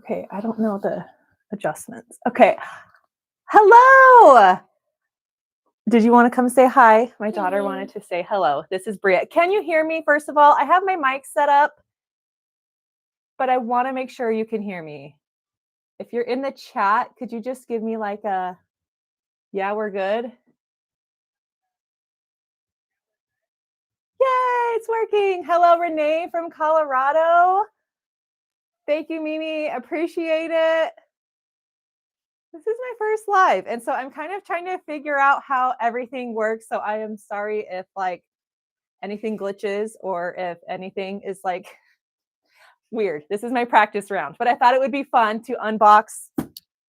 Okay, I don't know the adjustments. Okay. Hello. Did you want to come say hi? My daughter wanted to say hello. This is Bria. Can you hear me, first of all? I have my mic set up, but I want to make sure you can hear me. If you're in the chat, could you just give me like a, yeah, we're good? Yay, it's working. Hello, Renee from Colorado. Thank you, Mimi. Appreciate it. This is my first live. And so I'm kind of trying to figure out how everything works. So I am sorry if like anything glitches or if anything is like weird. This is my practice round, but I thought it would be fun to unbox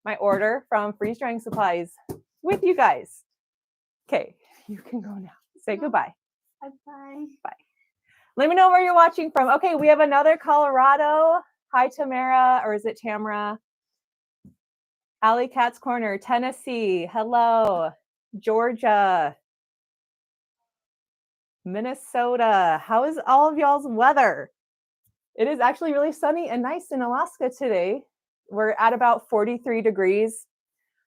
my order from Freeze Drying Supplies with you guys. Okay, you can go now. Say goodbye. Bye-bye. Bye. Let me know where you're watching from. Okay, we have another Colorado. Hi, Tamara, or is it Tamara? Alley Cat's Corner, Tennessee. Hello. Georgia. Minnesota. How is all of y'all's weather? It is actually really sunny and nice in Alaska today. We're at about 43 degrees.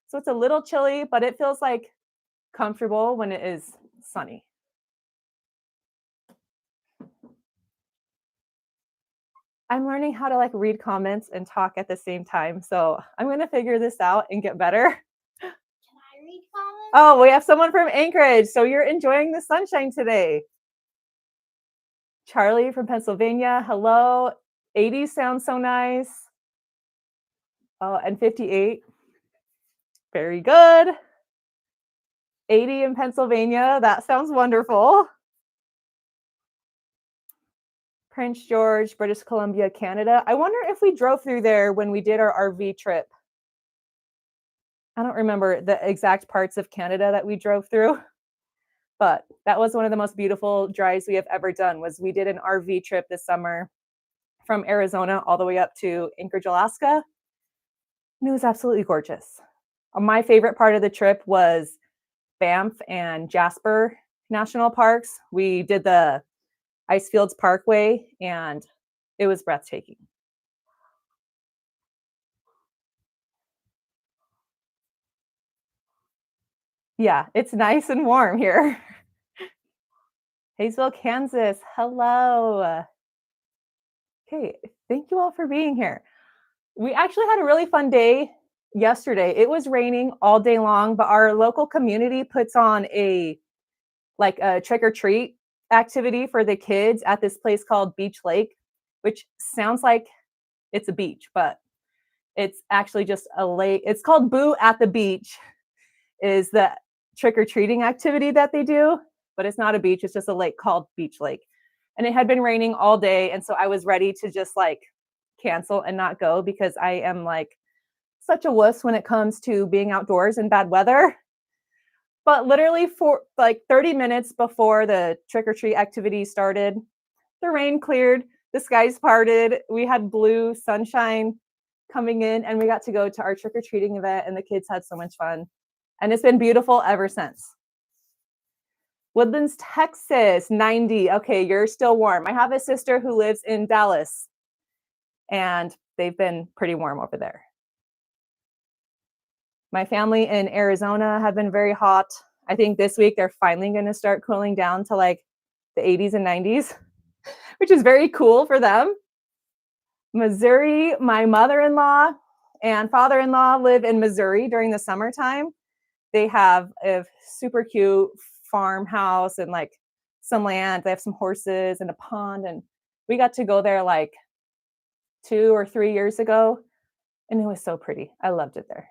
So it's a little chilly, but it feels like comfortable when it is sunny. I'm learning how to like read comments and talk at the same time. So I'm going to figure this out and get better. Can I read comments? Oh, we have someone from Anchorage. So you're enjoying the sunshine today. Charlie from Pennsylvania. Hello. 80 sounds so nice. Oh, and 58. Very good. 80 in Pennsylvania. That sounds wonderful. Prince George, British Columbia, Canada. I wonder if we drove through there when we did our RV trip. I don't remember the exact parts of Canada that we drove through, but that was one of the most beautiful drives we have ever done. Was we did an RV trip this summer from Arizona all the way up to Anchorage, Alaska. And it was absolutely gorgeous. My favorite part of the trip was Banff and Jasper National Parks. We did the Icefields Parkway, and it was breathtaking. Yeah, it's nice and warm here. Hayesville, Kansas. Hello. Okay, thank you all for being here. We actually had a really fun day yesterday. It was raining all day long, but our local community puts on a trick or treat activity for the kids at this place called Beach Lake, which sounds like it's a beach, but it's actually just a lake. It's called Boo at the Beach, is the trick-or-treating activity that they do, but it's not a beach. It's just a lake called Beach Lake. And it had been raining all day. And so I was ready to just like cancel and not go because I am like such a wuss when it comes to being outdoors in bad weather. But literally for like 30 minutes before the trick-or-treat activity started, the rain cleared, the skies parted, we had blue sunshine coming in, and we got to go to our trick-or-treating event, and the kids had so much fun. And it's been beautiful ever since. Woodlands, Texas, 90. Okay, you're still warm. I have a sister who lives in Dallas, and they've been pretty warm over there. My family in Arizona have been very hot. I think this week they're finally going to start cooling down to like the 80s and 90s, which is very cool for them. Missouri, my mother-in-law and father-in-law live in Missouri during the summertime. They have a super cute farmhouse and like some land. They have some horses and a pond. And we got to go there like 2 or 3 years ago. And it was so pretty. I loved it there.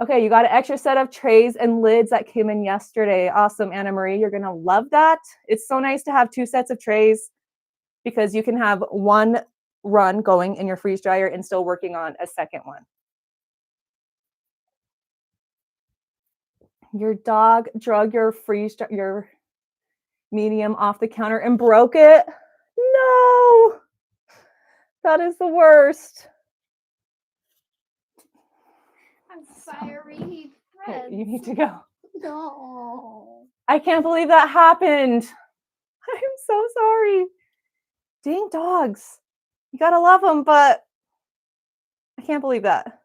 Okay, you got an extra set of trays and lids that came in yesterday. Awesome, Anna Marie. You're going to love that. It's so nice to have 2 sets of trays because you can have one run going in your freeze dryer and still working on a second one. Your dog drug your medium off the counter and broke it? No, that is the worst. I'm sorry. Okay, you need to go. No. I can't believe that happened. I'm so sorry. Dang dogs. You gotta love them, but I can't believe that.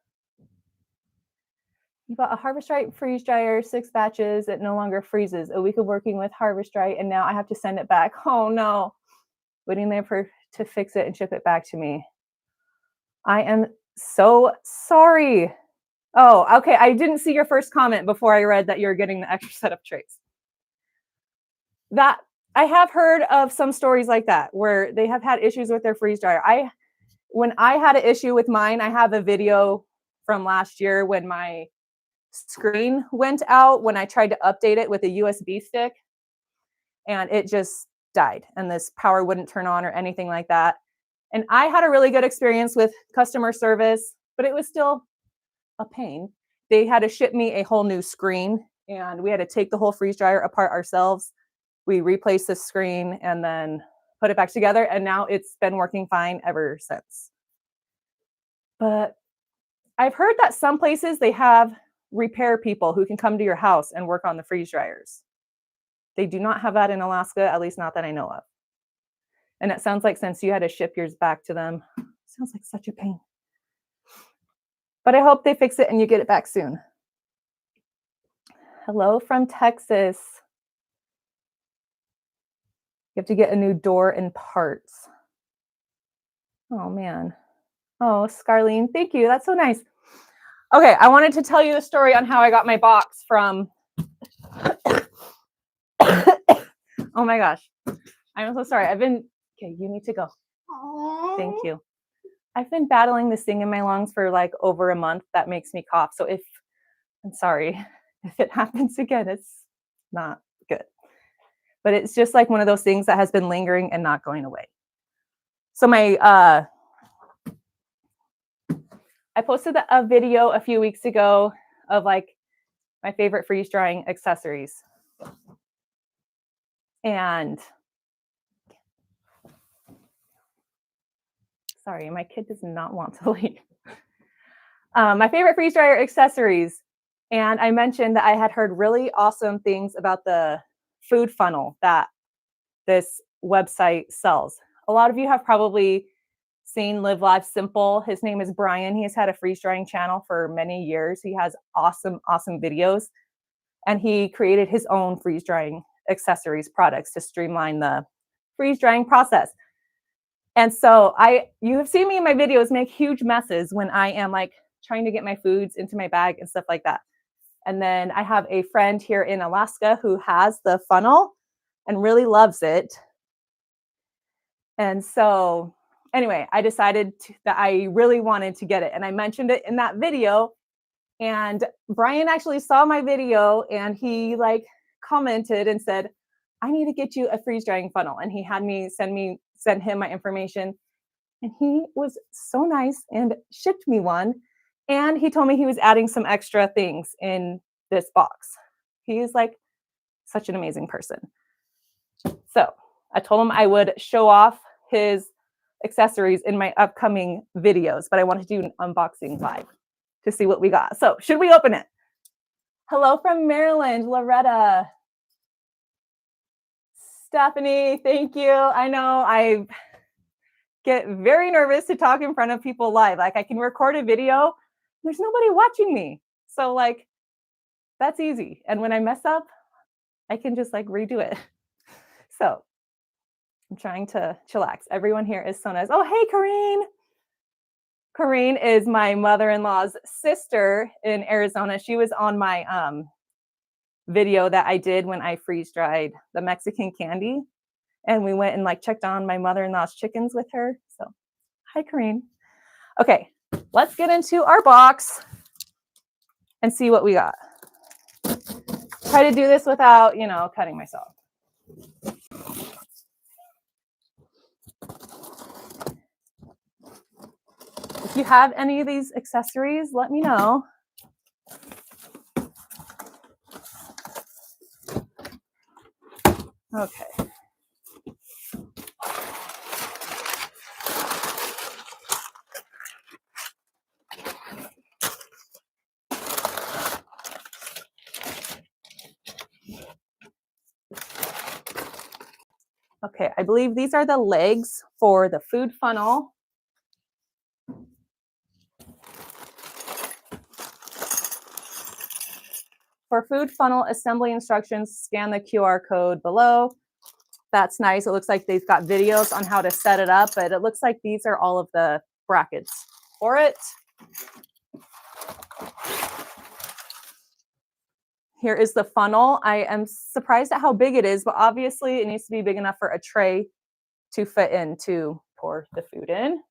You bought a Harvest Right freeze dryer, 6 batches. It no longer freezes. A week of working with Harvest Right, and now I have to send it back. Oh no. Waiting there to fix it and ship it back to me. I am so sorry. Oh, okay. I didn't see your first comment before I read that you're getting the extra set of trays. That I have heard of some stories like that where they have had issues with their freeze dryer. When I had an issue with mine, I have a video from last year when my screen went out when I tried to update it with a USB stick, and it just died and this power wouldn't turn on or anything like that. And I had a really good experience with customer service, but it was still a pain. They had to ship me a whole new screen, and we had to take the whole freeze dryer apart ourselves. We replaced the screen and then put it back together, and now it's been working fine ever since. But I've heard that some places they have repair people who can come to your house and work on the freeze dryers. They do not have that in Alaska, at least not that I know of. And it sounds like since you had to ship yours back to them, sounds like such a pain. But I hope they fix it and you get it back soon. Hello from Texas. You have to get a new door and parts. Oh, man. Oh, Scarlene, thank you. That's so nice. Okay, I wanted to tell you the story on how I got my box from... Oh, my gosh. I'm so sorry. Okay, you need to go. Aww. Thank you. I've been battling this thing in my lungs for like over a month that makes me cough. So I'm sorry, if it happens again, it's not good. But it's just like one of those things that has been lingering and not going away. So I posted a video a few weeks ago of like my favorite freeze drying accessories. And sorry, my kid does not want to leave. My favorite freeze dryer accessories. And I mentioned that I had heard really awesome things about the food funnel that this website sells. A lot of you have probably seen Live Life Simple. His name is Brian. He has had a freeze drying channel for many years. He has awesome videos. And he created his own freeze drying accessories products to streamline the freeze drying process. And so you have seen me in my videos make huge messes when I am like trying to get my foods into my bag and stuff like that. And then I have a friend here in Alaska who has the funnel and really loves it. And so anyway, I decided that I really wanted to get it. And I mentioned it in that video. And Brian actually saw my video and he like commented and said, I need to get you a freeze drying funnel. And he had me send him my information. And he was so nice and shipped me one. And he told me he was adding some extra things in this box. He is like such an amazing person. So I told him I would show off his accessories in my upcoming videos, but I wanted to do an unboxing live to see what we got. So should we open it? Hello from Maryland, Loretta. Stephanie, thank you. I know I get very nervous to talk in front of people live. Like I can record a video, there's nobody watching me. So like, that's easy. And when I mess up, I can just like redo it. So I'm trying to chillax. Everyone here is so nice. Oh, hey, Corrine. Corrine is my mother-in-law's sister in Arizona. She was on my video that I did when I freeze dried the Mexican candy. And we went and like checked on my mother-in-law's chickens with her. So hi, Corrine. Okay, let's get into our box and see what we got. Try to do this without, cutting myself. If you have any of these accessories, let me know. Okay. Okay, I believe these are the legs for the food funnel. For food funnel assembly instructions, scan the QR code below. That's nice. It looks like they've got videos on how to set it up, but it looks like these are all of the brackets for it. Here is the funnel. I am surprised at how big it is, but obviously it needs to be big enough for a tray to fit in to pour the food in.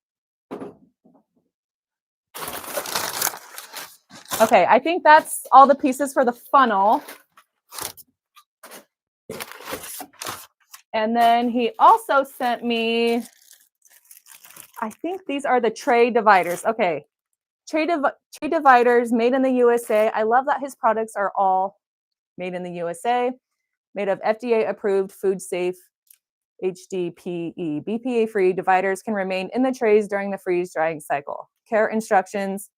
Okay, I think that's all the pieces for the funnel. And then he also sent me, I think these are the tray dividers. Okay, tray dividers made in the USA. I love that his products are all made in the USA, made of FDA approved, food safe, HDPE, BPA free. Dividers can remain in the trays during the freeze drying cycle. Care instructions: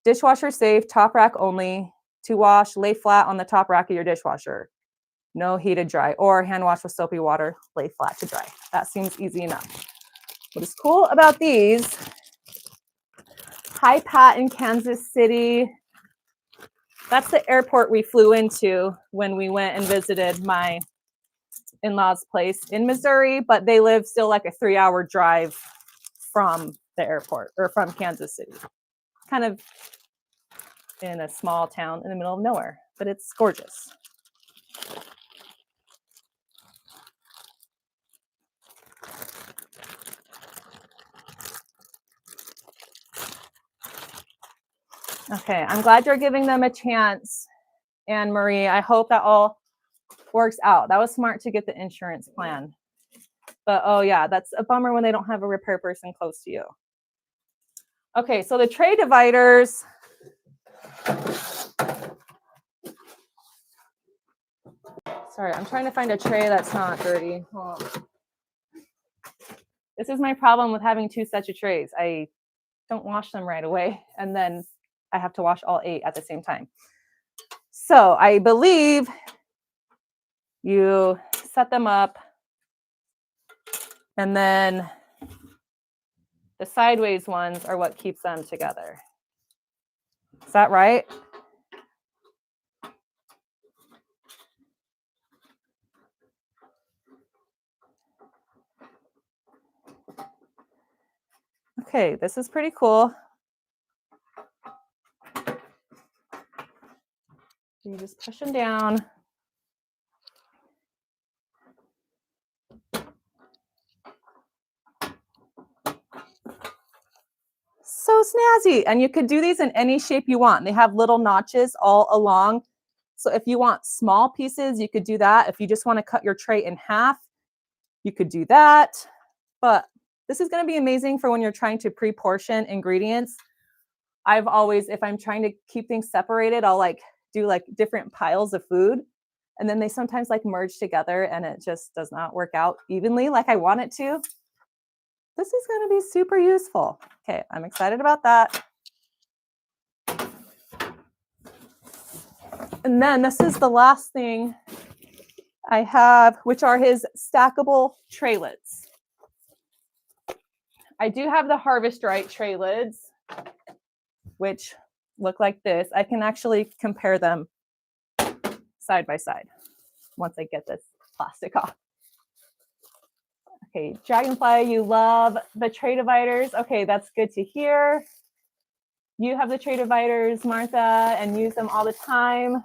dishwasher safe, top rack only. To wash, lay flat on the top rack of your dishwasher. No heated dry, or hand wash with soapy water, lay flat to dry. That seems easy enough. What is cool about these, Hi Pat in Kansas City. That's the airport we flew into when we went and visited my in-laws' place in Missouri, but they live still like a 3-hour drive from the airport, or from Kansas City. Kind of in a small town in the middle of nowhere, but it's gorgeous. Okay, I'm glad you're giving them a chance, Anne Marie. I hope that all works out. That was smart to get the insurance plan. But oh yeah, that's a bummer when they don't have a repair person close to you. Okay, so the tray dividers. Sorry, I'm trying to find a tray that's not dirty. Oh. This is my problem with having 2 sets of trays. I don't wash them right away, and then I have to wash all 8 at the same time. So I believe you set them up, and then the sideways ones are what keeps them together. Is that right? Okay, this is pretty cool. You just push them down. So snazzy. And you could do these in any shape you want. They have little notches all along. So if you want small pieces, you could do that. If you just want to cut your tray in half, you could do that. But this is going to be amazing for when you're trying to pre-portion ingredients. I've always, if I'm trying to keep things separated, I'll like do like different piles of food. And then they sometimes like merge together and it just does not work out evenly like I want it to. This is going to be super useful. Okay, I'm excited about that. And then this is the last thing I have, which are his stackable tray lids. I do have the Harvest Right tray lids, which look like this. I can actually compare them side by side once I get this plastic off. Okay, Dragonfly, you love the tray dividers. Okay, that's good to hear. You have the tray dividers, Martha, and use them all the time.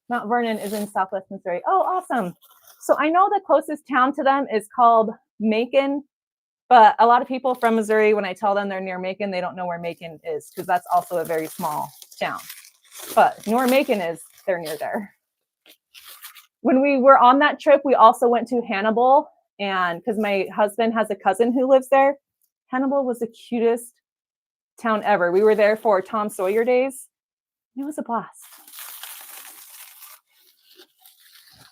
Mount Vernon is in Southwest Missouri. Oh, awesome. So I know the closest town to them is called Macon, but a lot of people from Missouri, when I tell them they're near Macon, they don't know where Macon is because that's also a very small town. But you know where Macon is, they're near there. When we were on that trip, we also went to Hannibal, and because my husband has a cousin who lives there. Hannibal was the cutest town ever. We were there for Tom Sawyer days. It was a blast.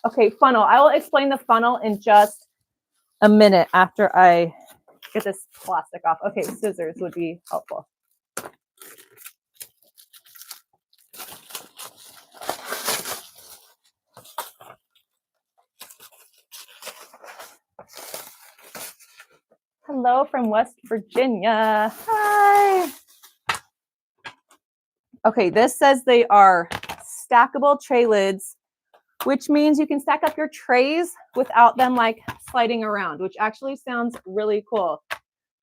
Okay, funnel. I will explain the funnel in just a minute after I get this plastic off. Okay, scissors would be helpful. Hello from West Virginia. Hi. Okay, this says they are stackable tray lids, which means you can stack up your trays without them like sliding around, which actually sounds really cool.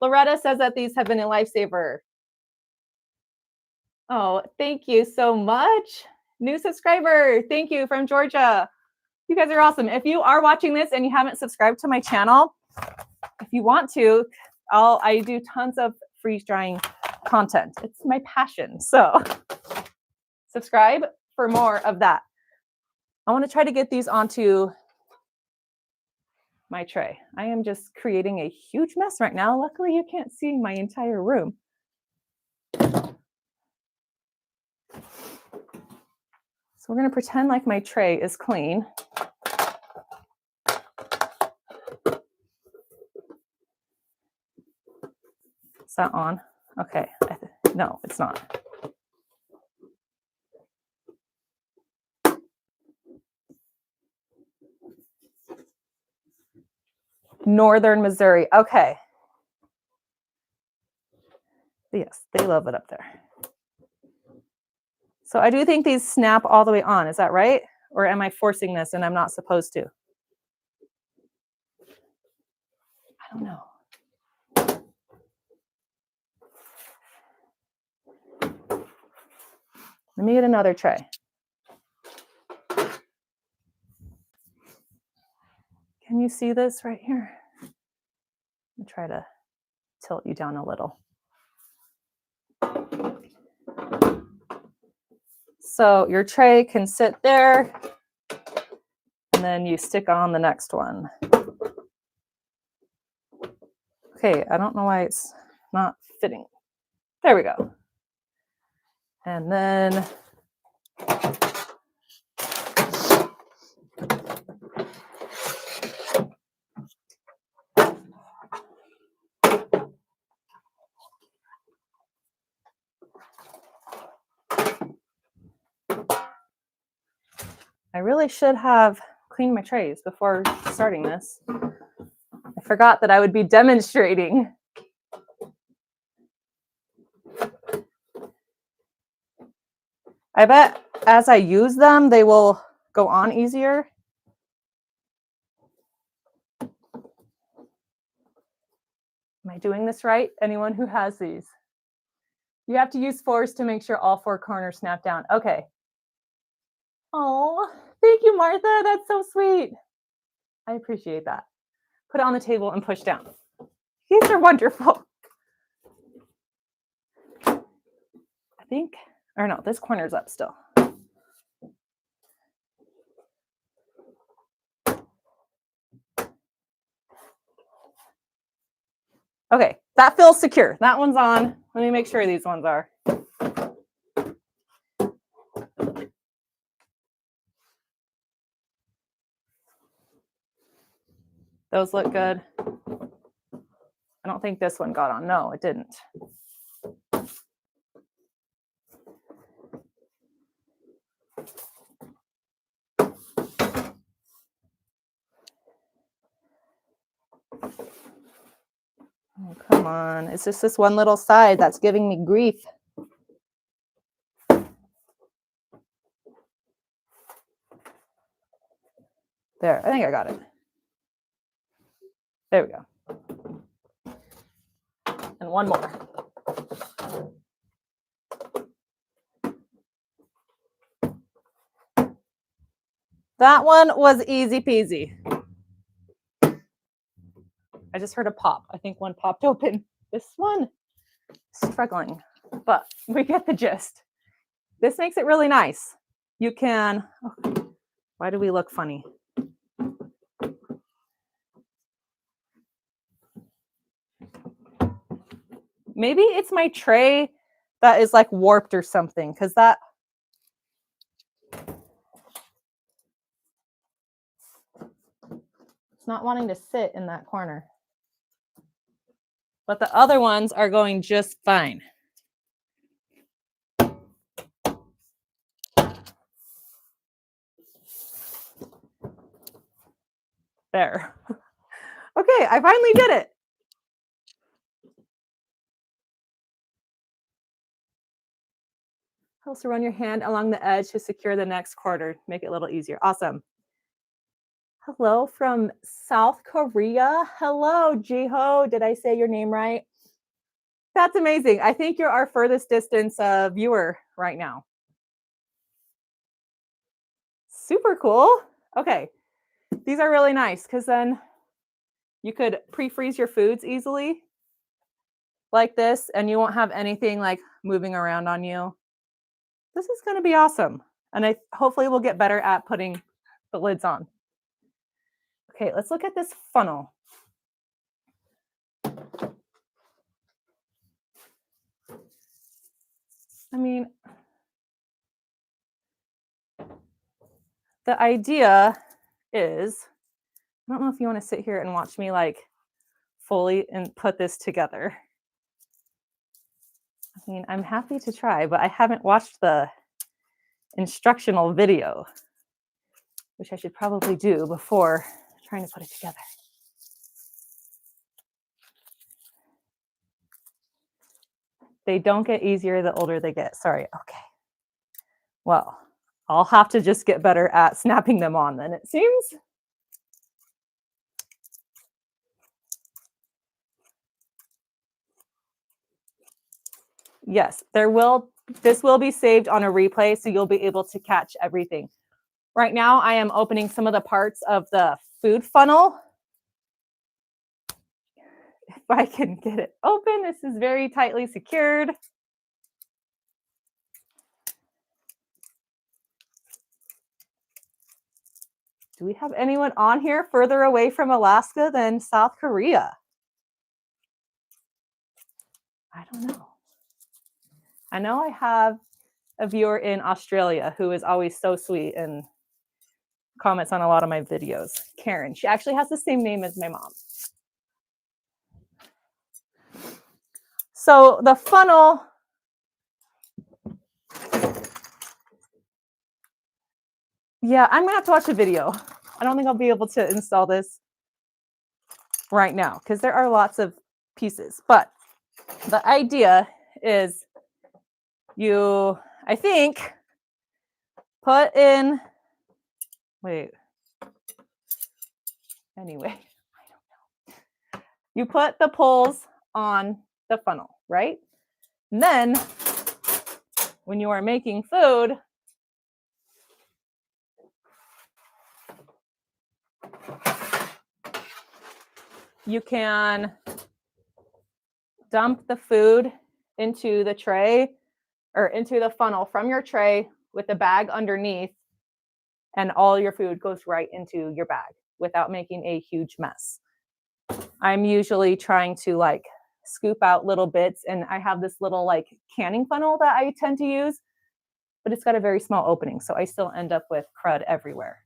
Loretta says that these have been a lifesaver. Oh, thank you so much. New subscriber. Thank you from Georgia. You guys are awesome. If you are watching this and you haven't subscribed to my channel, if you want to, I do tons of freeze drying content. It's my passion. So subscribe for more of that. I want to try to get these onto my tray. I am just creating a huge mess right now. Luckily, you can't see my entire room. So we're going to pretend like my tray is clean. Is that on? Okay. No, it's not. Northern Missouri. Okay. Yes, they love it up there. So I do think these snap all the way on. Is that right? Or am I forcing this and I'm not supposed to? I don't know. Let me get another tray. Can you see this right here? I'll try to tilt you down a little. So your tray can sit there, and then you stick on the next one. Okay, I don't know why it's not fitting. There we go. And then I really should have cleaned my trays before starting this. I forgot that I would be demonstrating. I bet as I use them, they will go on easier. Am I doing this right? Anyone who has these? You have to use force to make sure all four corners snap down. Okay. Oh, thank you, Martha. That's so sweet. I appreciate that. Put it on the table and push down. These are wonderful. I think, or no, this corner's up still. Okay, that feels secure. That one's on. Let me make sure these ones are. Those look good. I don't think this one got on. No, it didn't. Oh, come on. It's just this one little side that's giving me grief. There, I think I got it. There we go. And one more. That one was easy peasy. I just heard a pop. I think one popped open. This one, struggling, but we get the gist. This makes it really nice. You can, oh, why do we look funny? Maybe it's my tray that is like warped or something, because that, it's not wanting to sit in that corner. But the other ones are going just fine. There. Okay, I finally did it. Also run your hand along the edge to secure the next quarter. Make it a little easier. Awesome. Hello from South Korea. Hello, Jiho. Did I say your name right? That's amazing. I think you're our furthest distance viewer right now. Super cool. Okay. These are really nice because then you could pre-freeze your foods easily like this, and you won't have anything like moving around on you. This is going to be awesome. And I hopefully we'll get better at putting the lids on. Okay, let's look at this funnel. I mean, the idea is, I don't know if you want to sit here and watch me like fully and put this together. I mean, I'm happy to try, but I haven't watched the instructional video, which I should probably do before trying to put it together. They don't get easier the older they get. Sorry. Okay. Well, I'll have to just get better at snapping them on then, it seems. Yes, this will be saved on a replay, so you'll be able to catch everything. Right now, I am opening some of the parts of the food funnel. If I can get it open, this is very tightly secured. Do we have anyone on here further away from Alaska than South Korea? I don't know. I know I have a viewer in Australia who is always so sweet and comments on a lot of my videos. Karen. She actually has the same name as my mom. So the funnel, yeah, I'm gonna have to watch a video. I don't think I'll be able to install this right now because there are lots of pieces. But the idea is you, I think, put in, wait, anyway, I don't know. You put the poles on the funnel, right? And then when you are making food, you can dump the food into the tray or into the funnel from your tray with the bag underneath, and all your food goes right into your bag without making a huge mess. I'm usually trying to like scoop out little bits, and I have this little like canning funnel that I tend to use, but it's got a very small opening, so I still end up with crud everywhere.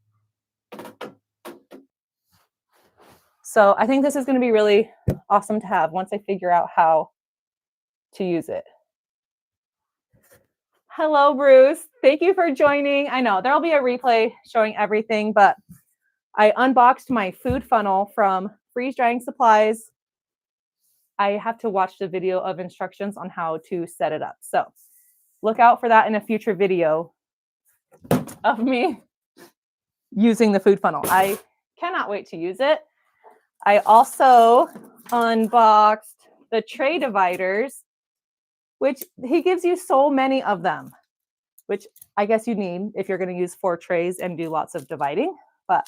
So I think this is going to be really awesome to have once I figure out how to use it. Hello, Bruce. Thank you for joining. I know there'll be a replay showing everything, but I unboxed my food funnel from Freeze Drying Supplies. I have to watch the video of instructions on how to set it up. So look out for that in a future video of me using the food funnel. I cannot wait to use it. I also unboxed the tray dividers, which he gives you so many of them, which I guess you need if you're going to use 4 trays and do lots of dividing. But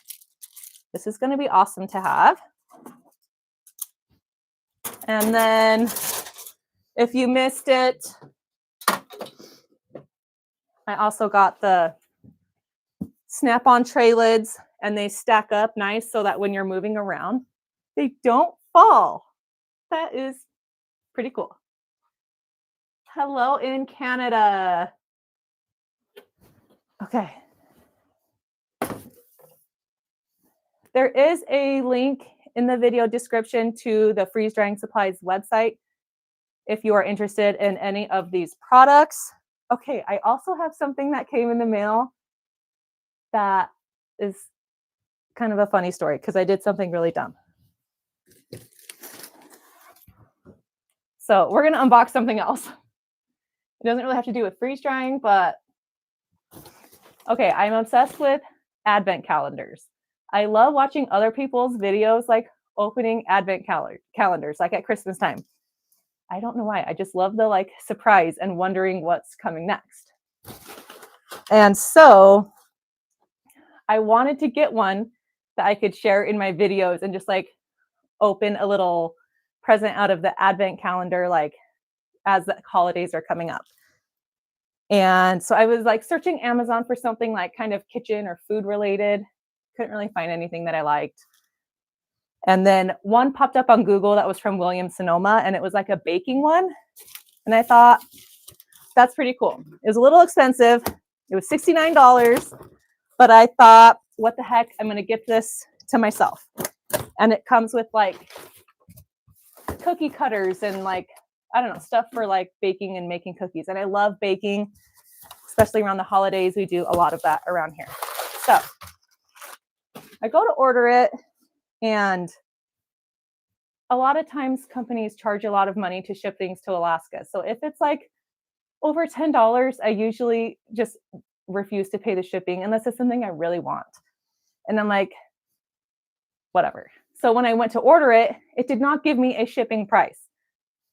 this is going to be awesome to have. And then if you missed it, I also got the snap-on tray lids, and they stack up nice so that when you're moving around, they don't fall. That is pretty cool. Hello in Canada. Okay. There is a link in the video description to the Freeze Drying Supplies website if you are interested in any of these products. Okay, I also have something that came in the mail that is kind of a funny story because I did something really dumb. So we're going to unbox something else. It doesn't really have to do with freeze drying, but okay, I'm obsessed with advent calendars. I love watching other people's videos, like opening advent calendars, like at Christmas time. I don't know why. I just love the like surprise and wondering what's coming next. And so I wanted to get one that I could share in my videos and just like open a little present out of the advent calendar, like as the holidays are coming up. And so I was like searching Amazon for something like kind of kitchen or food related. Couldn't really find anything that I liked. And then one popped up on Google that was from Williams-Sonoma, and it was like a baking one. And I thought, that's pretty cool. It was a little expensive. It was $69, but I thought, what the heck? I'm going to gift this to myself. And it comes with like cookie cutters and like, I don't know, stuff for like baking and making cookies. And I love baking, especially around the holidays. We do a lot of that around here. So I go to order it, and a lot of times companies charge a lot of money to ship things to Alaska. So if it's like over $10, I usually just refuse to pay the shipping unless it's something I really want. And I'm like, whatever. So when I went to order it, it did not give me a shipping price,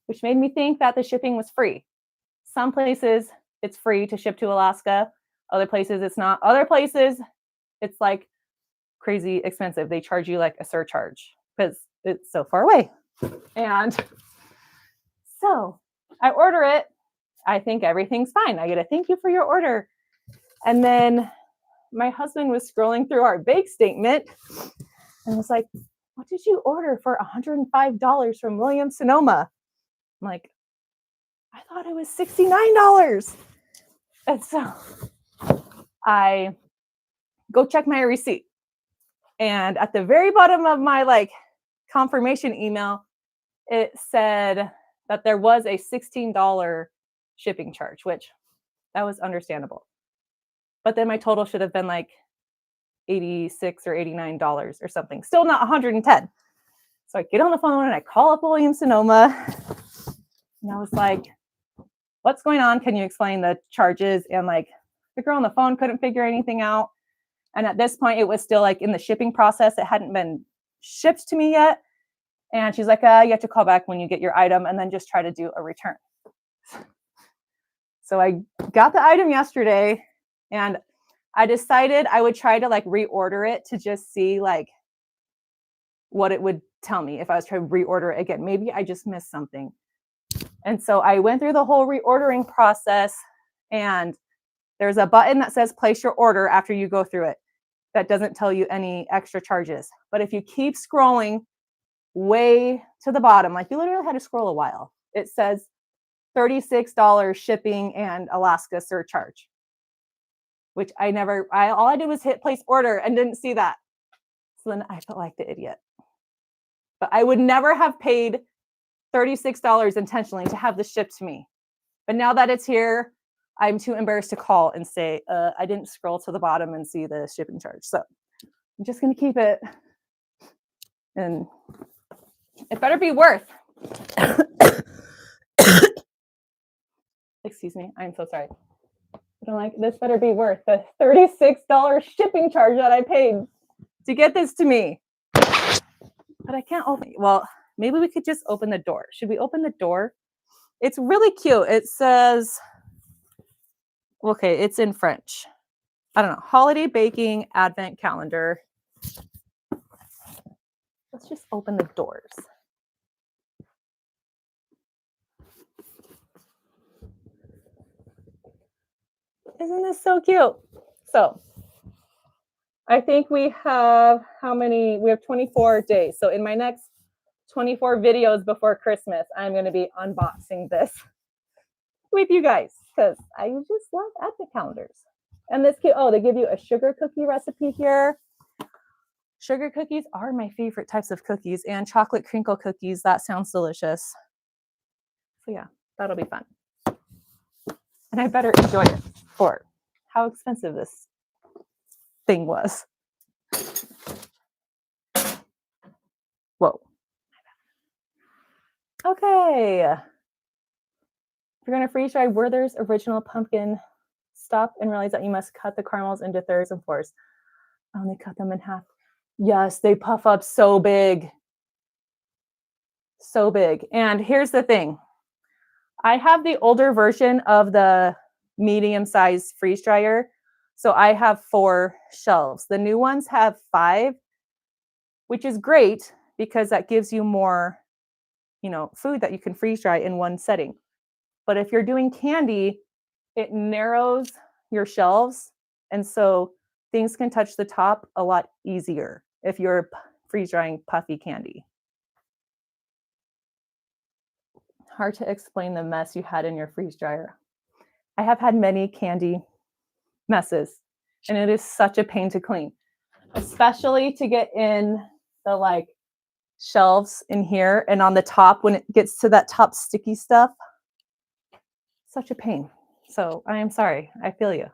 which made me think that the shipping was free. Some places it's free to ship to Alaska. Other places it's not. Other places it's like crazy expensive. They charge you like a surcharge because it's so far away. And so I order it. I think everything's fine. I get a thank you for your order. And then my husband was scrolling through our bank statement and was like, what did you order for $105 from Williams-Sonoma? I'm like, I thought it was $69. And so I go check my receipt. And at the very bottom of my like confirmation email, it said that there was a $16 shipping charge, which that was understandable. But then my total should have been like $86 or $89 or something. Still not $110. So I get on the phone and I call up Williams-Sonoma. And I was like, what's going on? Can you explain the charges? And like the girl on the phone couldn't figure anything out. And at this point, it was still like in the shipping process. It hadn't been shipped to me yet. And she's like, you have to call back when you get your item and then just try to do a return. So I got the item yesterday, and I decided I would try to like reorder it to just see like what it would tell me if I was trying to reorder it again. Maybe I just missed something. And so I went through the whole reordering process, and there's a button that says place your order after you go through it. That doesn't tell you any extra charges. But if you keep scrolling way to the bottom, like you literally had to scroll a while, it says $36 shipping and Alaska surcharge, which all I did was hit place order and didn't see that. So then I felt like the idiot. But I would never have paid $36 intentionally to have this shipped to me. But now that it's here, I'm too embarrassed to call and say, I didn't scroll to the bottom and see the shipping charge. So I'm just going to keep it. And it better be worth. Excuse me. I'm so sorry. But I'm like, this better be worth the $36 shipping charge that I paid to get this to me. But I can't open it. Well, maybe we could just open the door. Should we open the door? It's really cute. It says, okay, it's in French. I don't know. Holiday baking advent calendar. Let's just open the doors. Isn't this so cute? So I think we have how many? We have 24 days. So in my next 24 videos before Christmas, I'm going to be unboxing this with you guys because I just love advent calendars. And this cute, they give you a sugar cookie recipe here. Sugar cookies are my favorite types of cookies, and chocolate crinkle cookies. That sounds delicious. So yeah, that'll be fun. And I better enjoy it for how expensive this thing was. Whoa. Okay. you're going to freeze dry Werther's original pumpkin, stop and realize that you must cut the caramels into thirds and fourths. I only cut them in half. Yes, they puff up so big. So big. And here's the thing. I have the older version of the medium-sized freeze dryer. So I have 4 shelves. The new ones have 5, which is great because that gives you more, food that you can freeze dry in one setting. But if you're doing candy, it narrows your shelves. And so things can touch the top a lot easier if you're freeze drying puffy candy. Hard to explain the mess you had in your freeze dryer. I have had many candy messes, and it is such a pain to clean, especially to get in the shelves in here and on the top when it gets to that top sticky stuff. Such a pain. So I am sorry. I feel you.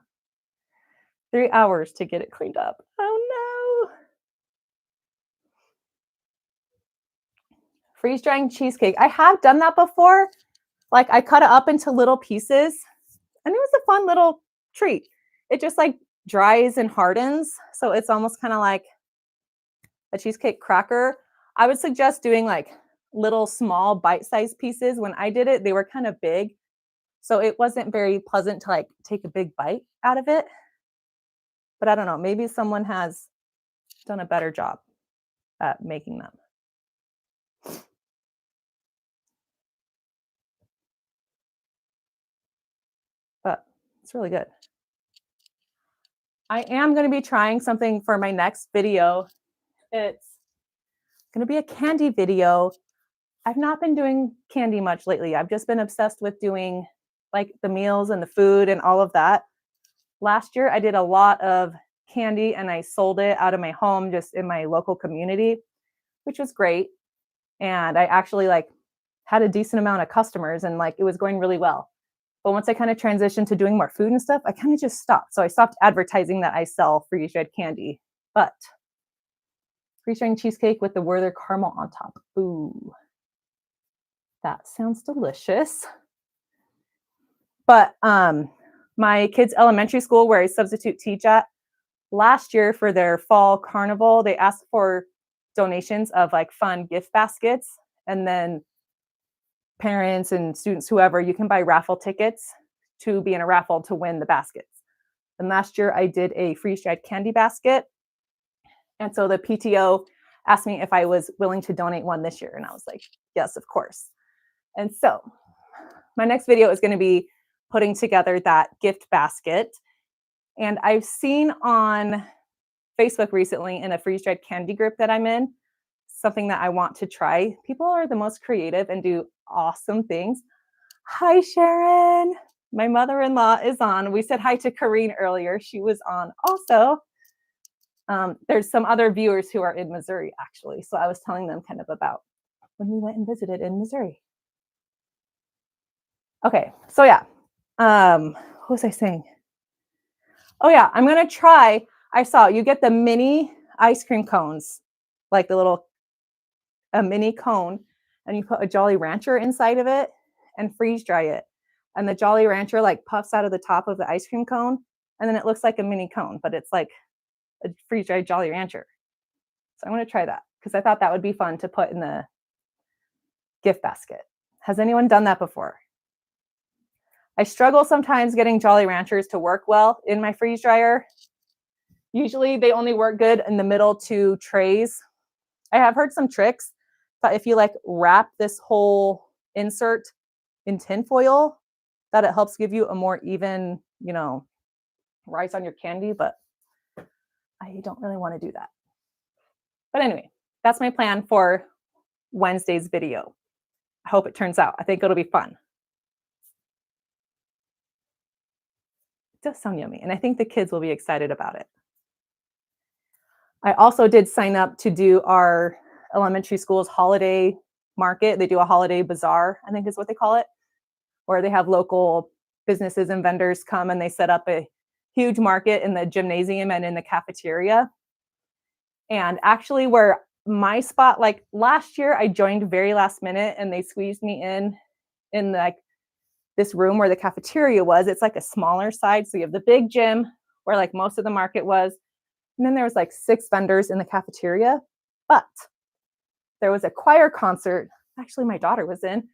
3 hours to get it cleaned up. Oh no. Freeze drying cheesecake. I have done that before. I cut it up into little pieces, and it was a fun little treat. It just dries and hardens. So it's almost kind of like a cheesecake cracker. I would suggest doing little small bite-sized pieces. When I did it, they were kind of big. So it wasn't very pleasant to take a big bite out of it. But I don't know, maybe someone has done a better job at making them. But it's really good. I am going to be trying something for my next video. It's going to be a candy video. I've not been doing candy much lately. I've just been obsessed with doing the meals and the food and all of that. Last year, I did a lot of candy and I sold it out of my home just in my local community, which was great. And I actually had a decent amount of customers and it was going really well. But once I kind of transitioned to doing more food and stuff, I kind of just stopped. So I stopped advertising that I sell freeze-dried candy. But freeze-dried cheesecake with the Werther caramel on top. Ooh, that sounds delicious. But my kids' elementary school, where I substitute teach at, last year for their fall carnival, they asked for donations of fun gift baskets. And then parents and students, whoever, you can buy raffle tickets to be in a raffle to win the baskets. And last year I did a freeze-dried candy basket. And so the PTO asked me if I was willing to donate one this year. And I was like, yes, of course. And so my next video is going to be putting together that gift basket. And I've seen on Facebook recently in a freeze-dried candy group that I'm in, something that I want to try. People are the most creative and do awesome things. Hi, Sharon. My mother-in-law is on. We said hi to Kareen earlier. She was on also. There's some other viewers who are in Missouri, actually. So I was telling them kind of about when we went and visited in Missouri. Okay, so yeah. What was I saying? Oh yeah, I'm going to try. I saw you get the mini ice cream cones, a mini cone, and you put a Jolly Rancher inside of it and freeze dry it. And the Jolly Rancher puffs out of the top of the ice cream cone, and then it looks like a mini cone, but it's like a freeze dried Jolly Rancher. So I'm going to try that because I thought that would be fun to put in the gift basket. Has anyone done that before? I struggle sometimes getting Jolly Ranchers to work well in my freeze dryer. Usually they only work good in the middle 2 trays. I have heard some tricks, but if you wrap this whole insert in tin foil, that it helps give you a more even, rise on your candy, but I don't really want to do that. But anyway, that's my plan for Wednesday's video. I hope it turns out. I think it'll be fun. It does sound yummy, and I think the kids will be excited about it. I also did sign up to do our elementary school's holiday market. They do a holiday bazaar, I think is what they call it, where they have local businesses and vendors come and they set up a huge market in the gymnasium and in the cafeteria. And actually where my spot, last year I joined very last minute and they squeezed me in this room where the cafeteria was. It's like a smaller side. So you have the big gym where like most of the market was. And then there was like 6 vendors in the cafeteria. But there was a choir concert. Actually, my daughter was in.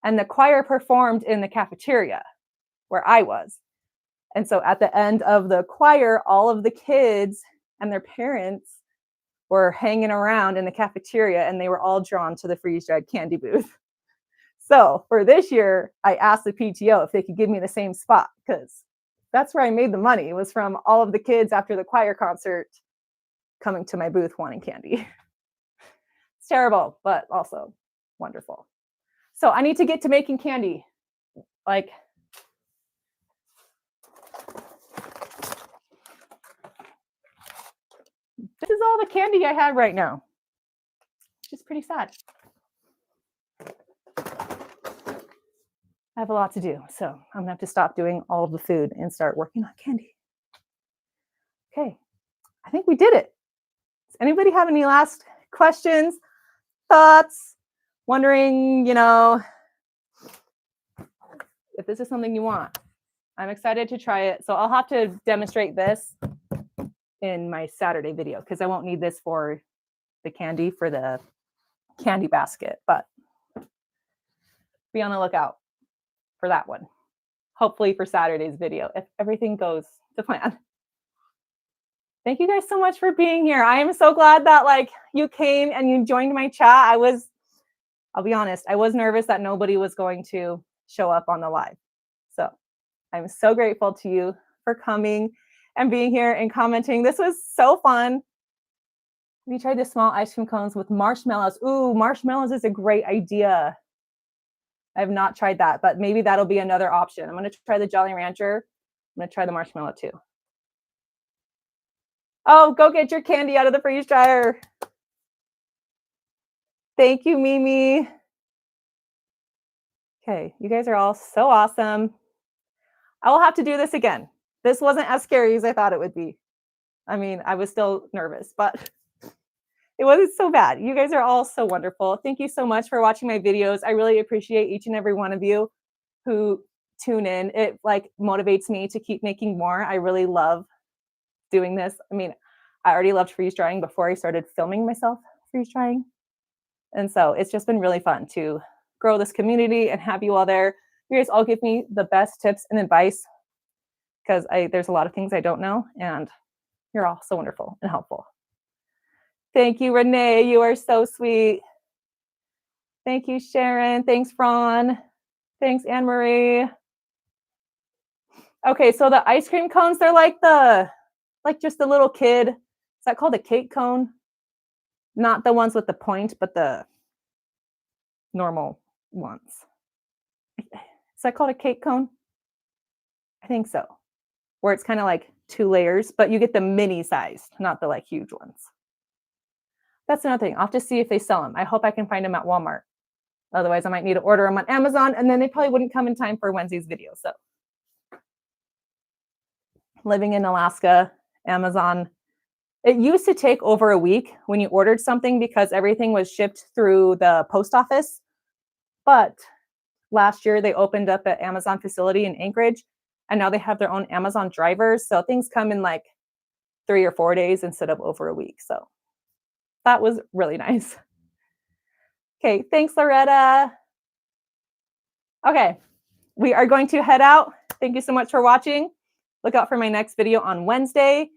And the choir performed in the cafeteria where I was. And so at the end of the choir, all of the kids and their parents were hanging around in the cafeteria, and they were all drawn to the freeze-dried candy booth. So for this year, I asked the PTO if they could give me the same spot, because that's where I made the money, was from all of the kids after the choir concert coming to my booth wanting candy. It's terrible, but also wonderful. So I need to get to making candy. Like, this is all the candy I have right now, which is pretty sad. I have a lot to do, so I'm gonna have to stop doing all of the food and start working on candy. Okay, I think we did it. Does anybody have any last questions, thoughts, wondering, if this is something you want? I'm excited to try it. So I'll have to demonstrate this in my Saturday video because I won't need this for the candy, for the candy basket, but be on the lookout for that one. Hopefully for Saturday's video, if everything goes to plan. Thank you guys so much for being here. I am so glad that you came and you joined my chat. I'll be honest, I was nervous that nobody was going to show up on the live. So I'm so grateful to you for coming and being here and commenting. This was so fun. We tried the small ice cream cones with marshmallows. Ooh, marshmallows is a great idea. I have not tried that, but maybe that'll be another option. I'm going to try the Jolly Rancher. I'm going to try the marshmallow too. Oh, go get your candy out of the freeze dryer. Thank you, Mimi. Okay, you guys are all so awesome. I will have to do this again. This wasn't as scary as I thought it would be. I mean, I was still nervous, but it wasn't so bad. You guys are all so wonderful. Thank you so much for watching my videos. I really appreciate each and every one of you who tune in. It motivates me to keep making more. I really love doing this. I mean, I already loved freeze drying before I started filming myself freeze drying. And so it's just been really fun to grow this community and have you all there. You guys all give me the best tips and advice because there's a lot of things I don't know, and you're all so wonderful and helpful. Thank you, Renee. You are so sweet. Thank you, Sharon. Thanks, Ron. Thanks, Anne-Marie. Okay, so the ice cream cones, they're like just the little kid. Is that called a cake cone? Not the ones with the point, but the normal ones. Is that called a cake cone? I think so. Where it's kind of like 2 layers, but you get the mini size, not the huge ones. That's another thing. I'll have to see if they sell them. I hope I can find them at Walmart. Otherwise, I might need to order them on Amazon, and then they probably wouldn't come in time for Wednesday's video. So, living in Alaska, Amazon, it used to take over a week when you ordered something because everything was shipped through the post office. But last year, they opened up an Amazon facility in Anchorage, and now they have their own Amazon drivers. So things come in 3 or 4 days instead of over a week. So that was really nice. Okay, thanks, Loretta. Okay, we are going to head out. Thank you so much for watching. Look out for my next video on Wednesday.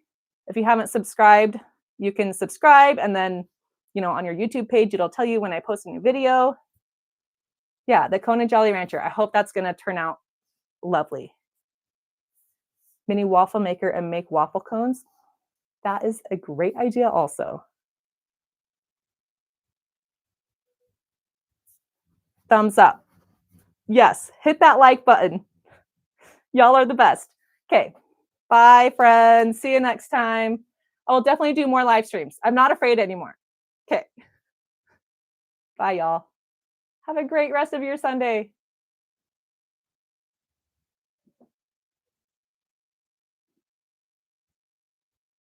If you haven't subscribed, you can subscribe, and then, on your YouTube page, it'll tell you when I post a new video. Yeah, the Kona Jolly Rancher. I hope that's going to turn out lovely. Mini waffle maker and make waffle cones. That is a great idea also. Thumbs up. Yes, hit that like button. Y'all are the best. Okay, bye, friends. See you next time. I'll definitely do more live streams. I'm not afraid anymore. Okay. Bye, y'all. Have a great rest of your Sunday.